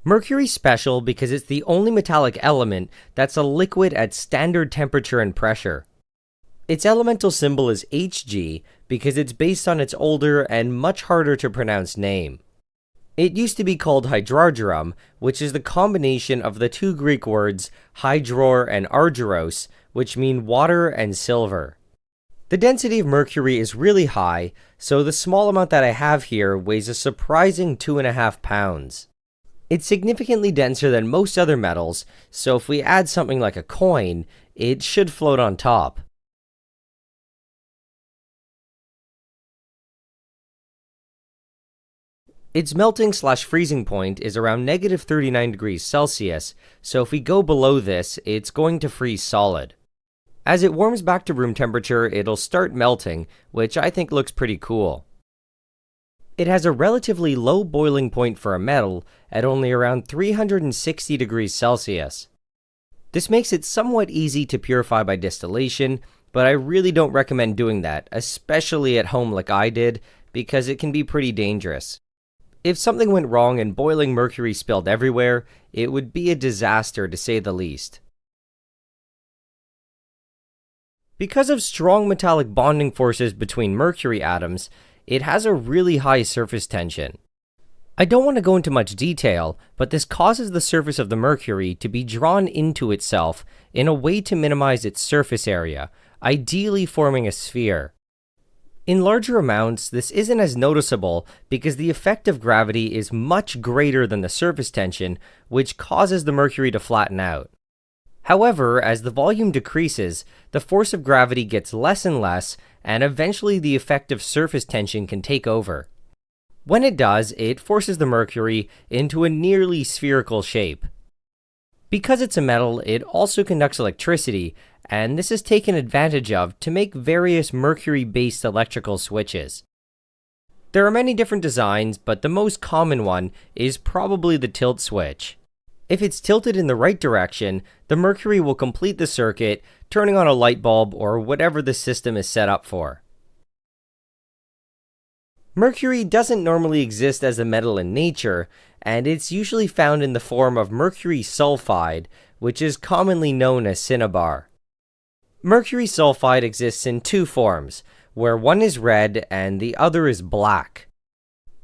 Mercury's special because it's the only metallic element that's a liquid at standard temperature and pressure. Its elemental symbol is Hg because it's based on its older and much harder to pronounce name. It used to be called hydrargyrum, which is the combination of the two Greek words hydror and argyros, which mean water and silver. The density of mercury is really high, so the small amount that I have here weighs a surprising 2.5 pounds. It's significantly denser than most other metals, so if we add something like a coin, it should float on top. Its melting/freezing point is around -39 degrees Celsius, so if we go below this, it's going to freeze solid. As it warms back to room temperature, it'll start melting, which I think looks pretty cool. It has a relatively low boiling point for a metal at only around 360 degrees Celsius. This makes it somewhat easy to purify by distillation, but I really don't recommend doing that, especially at home like I did, because it can be pretty dangerous. If something went wrong and boiling mercury spilled everywhere, it would be a disaster to say the least. Because of strong metallic bonding forces between mercury atoms, it has a really high surface tension. I don't want to go into much detail, but this causes the surface of the mercury to be drawn into itself in a way to minimize its surface area, ideally forming a sphere. In larger amounts, this isn't as noticeable because the effect of gravity is much greater than the surface tension, which causes the mercury to flatten out. However, as the volume decreases, the force of gravity gets less and less, and eventually the effect of surface tension can take over. When it does, it forces the mercury into a nearly spherical shape. Because it's a metal, it also conducts electricity, and this is taken advantage of to make various mercury-based electrical switches. There are many different designs, but the most common one is probably the tilt switch. If it's tilted in the right direction, the mercury will complete the circuit, turning on a light bulb or whatever the system is set up for. Mercury doesn't normally exist as a metal in nature, and it's usually found in the form of Mercury Sulfide, which is commonly known as cinnabar. Mercury Sulfide exists in two forms, where one is red and the other is black.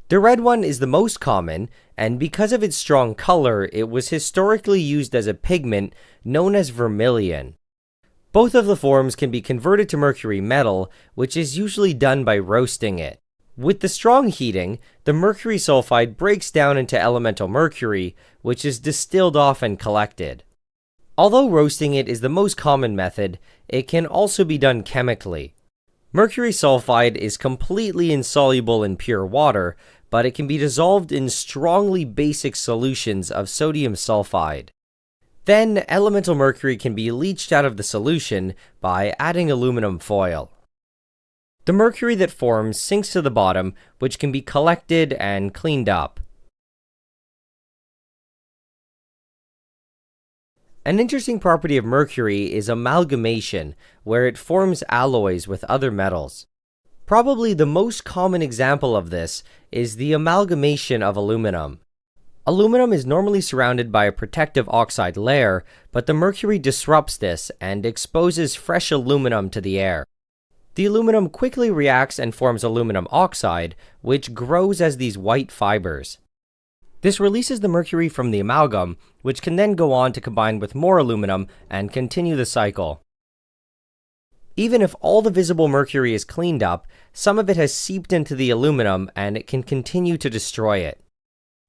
The red one is the most common, and because of its strong color, it was historically used as a pigment known as vermilion. Both of the forms can be converted to mercury metal, which is usually done by roasting it. With the strong heating, the mercury sulfide breaks down into elemental mercury, which is distilled off and collected. Although roasting it is the most common method, it can also be done chemically. Mercury sulfide is completely insoluble in pure water, but it can be dissolved in strongly basic solutions of sodium sulfide. Then, elemental mercury can be leached out of the solution by adding aluminum foil. The mercury that forms sinks to the bottom, which can be collected and cleaned up. An interesting property of mercury is amalgamation, where it forms alloys with other metals. Probably the most common example of this is the amalgamation of aluminum. Aluminum is normally surrounded by a protective oxide layer, but the mercury disrupts this and exposes fresh aluminum to the air. The aluminum quickly reacts and forms aluminum oxide, which grows as these white fibers. This releases the mercury from the amalgam, which can then go on to combine with more aluminum and continue the cycle. Even if all the visible mercury is cleaned up, some of it has seeped into the aluminum and it can continue to destroy it.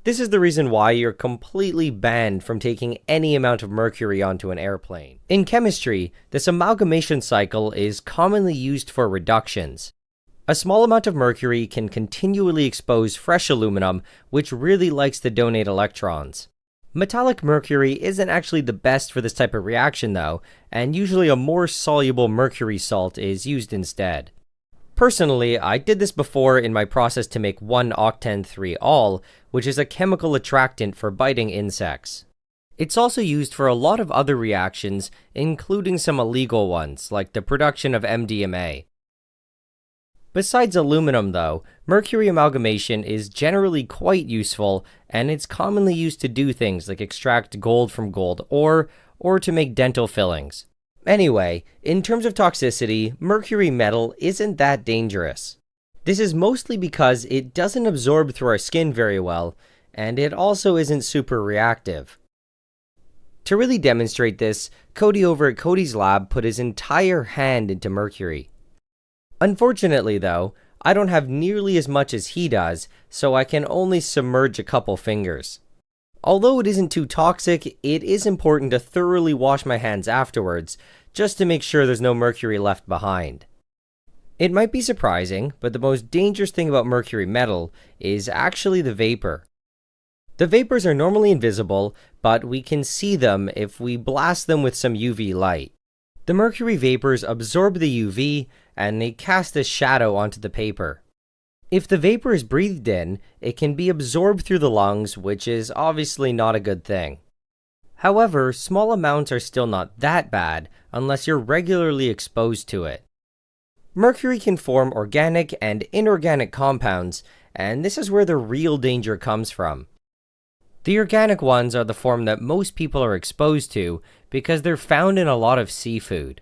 This is the reason why you're completely banned from taking any amount of mercury onto an airplane. In chemistry, this amalgamation cycle is commonly used for reductions. A small amount of mercury can continually expose fresh aluminum, which really likes to donate electrons. Metallic mercury isn't actually the best for this type of reaction though, and usually a more soluble mercury salt is used instead. Personally, I did this before in my process to make 1-octen-3-ol, which is a chemical attractant for biting insects. It's also used for a lot of other reactions, including some illegal ones, like the production of MDMA. Besides aluminum though, mercury amalgamation is generally quite useful, and it's commonly used to do things like extract gold from gold ore, or to make dental fillings. Anyway, in terms of toxicity, mercury metal isn't that dangerous. This is mostly because it doesn't absorb through our skin very well, and it also isn't super reactive. To really demonstrate this, Cody over at Cody's lab put his entire hand into mercury. Unfortunately though, I don't have nearly as much as he does, so I can only submerge a couple fingers. Although it isn't too toxic, it is important to thoroughly wash my hands afterwards, just to make sure there's no mercury left behind. It might be surprising, but the most dangerous thing about mercury metal is actually the vapor. The vapors are normally invisible, but we can see them if we blast them with some UV light. The mercury vapors absorb the UV, and they cast a shadow onto the paper. If the vapor is breathed in, it can be absorbed through the lungs, which is obviously not a good thing. However, small amounts are still not that bad unless you're regularly exposed to it. Mercury can form organic and inorganic compounds, and this is where the real danger comes from. The organic ones are the form that most people are exposed to because they're found in a lot of seafood.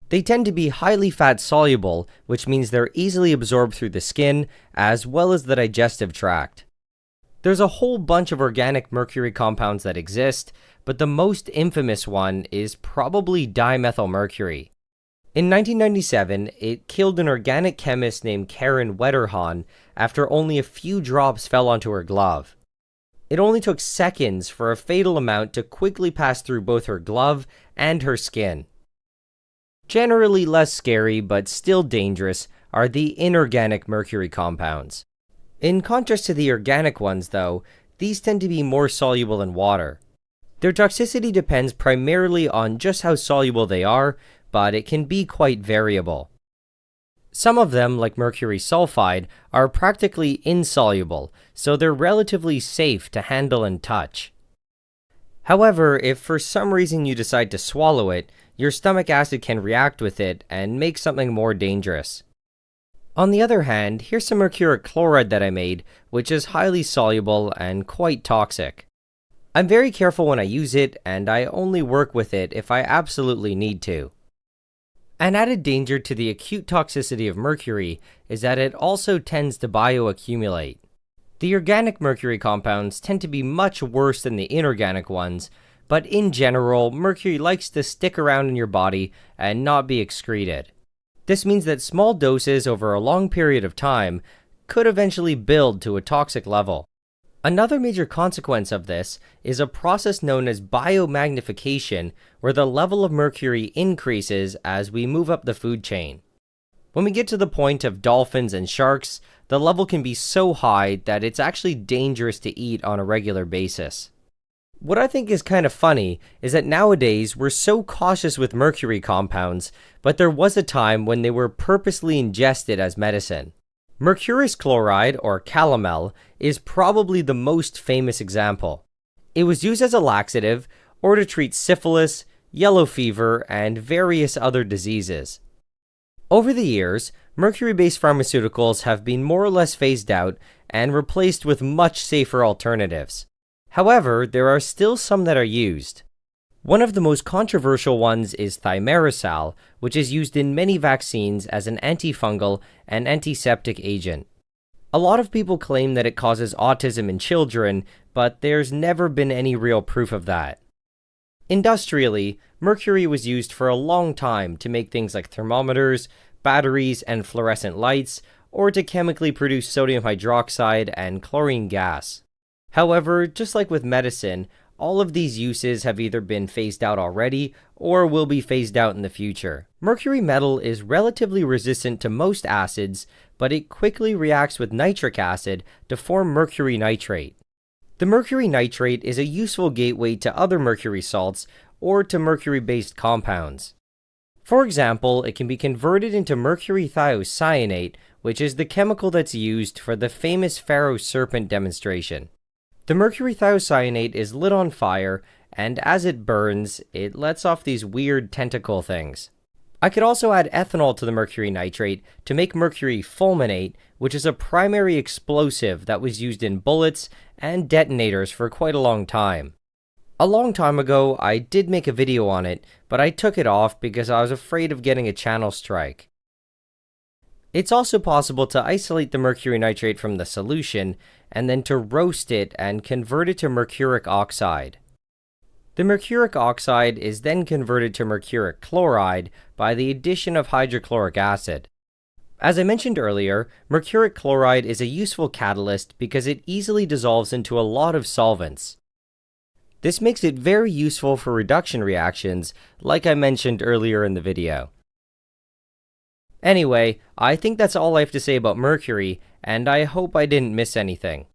They tend to be highly fat soluble, which means they're easily absorbed through the skin as well as the digestive tract. There's a whole bunch of organic mercury compounds that exist, but the most infamous one is probably dimethylmercury. In 1997, it killed an organic chemist named Karen Wetterhahn after only a few drops fell onto her glove. It only took seconds for a fatal amount to quickly pass through both her glove and her skin. Generally less scary, but still dangerous, are the inorganic mercury compounds. In contrast to the organic ones, though, these tend to be more soluble in water. Their toxicity depends primarily on just how soluble they are, but it can be quite variable. Some of them, like Mercury Sulfide, are practically insoluble, so they're relatively safe to handle and touch. However, if for some reason you decide to swallow it, your stomach acid can react with it and make something more dangerous. On the other hand, here's some mercuric chloride that I made, which is highly soluble and quite toxic. I'm very careful when I use it, and I only work with it if I absolutely need to. An added danger to the acute toxicity of mercury is that it also tends to bioaccumulate. The organic mercury compounds tend to be much worse than the inorganic ones, but in general, mercury likes to stick around in your body and not be excreted. This means that small doses over a long period of time could eventually build to a toxic level. Another major consequence of this is a process known as biomagnification, where the level of mercury increases as we move up the food chain. When we get to the point of dolphins and sharks, the level can be so high that it's actually dangerous to eat on a regular basis. What I think is kind of funny is that nowadays we're so cautious with mercury compounds, but there was a time when they were purposely ingested as medicine. Mercurous chloride, or calomel, is probably the most famous example. It was used as a laxative or to treat syphilis, yellow fever, and various other diseases. Over the years, mercury-based pharmaceuticals have been more or less phased out and replaced with much safer alternatives. However, there are still some that are used. One of the most controversial ones is Thimerosal, which is used in many vaccines as an antifungal and antiseptic agent. A lot of people claim that it causes autism in children, but there's never been any real proof of that. Industrially, mercury was used for a long time to make things like thermometers, batteries, and fluorescent lights, or to chemically produce sodium hydroxide and chlorine gas. However, just like with medicine, all of these uses have either been phased out already or will be phased out in the future. Mercury metal is relatively resistant to most acids, but it quickly reacts with nitric acid to form mercury nitrate. The mercury nitrate is a useful gateway to other mercury salts or to mercury-based compounds. For example, it can be converted into mercury thiocyanate, which is the chemical that's used for the famous Pharaoh serpent demonstration. The mercury thiocyanate is lit on fire, and as it burns, it lets off these weird tentacle things. I could also add ethanol to the mercury nitrate to make mercury fulminate, which is a primary explosive that was used in bullets and detonators for quite a long time. A long time ago, I did make a video on it, but I took it off because I was afraid of getting a channel strike. It's also possible to isolate the mercury nitrate from the solution and then to roast it and convert it to mercuric oxide. The mercuric oxide is then converted to mercuric chloride by the addition of hydrochloric acid. As I mentioned earlier, mercuric chloride is a useful catalyst because it easily dissolves into a lot of solvents. This makes it very useful for reduction reactions, like I mentioned earlier in the video. Anyway, I think that's all I have to say about mercury, and I hope I didn't miss anything.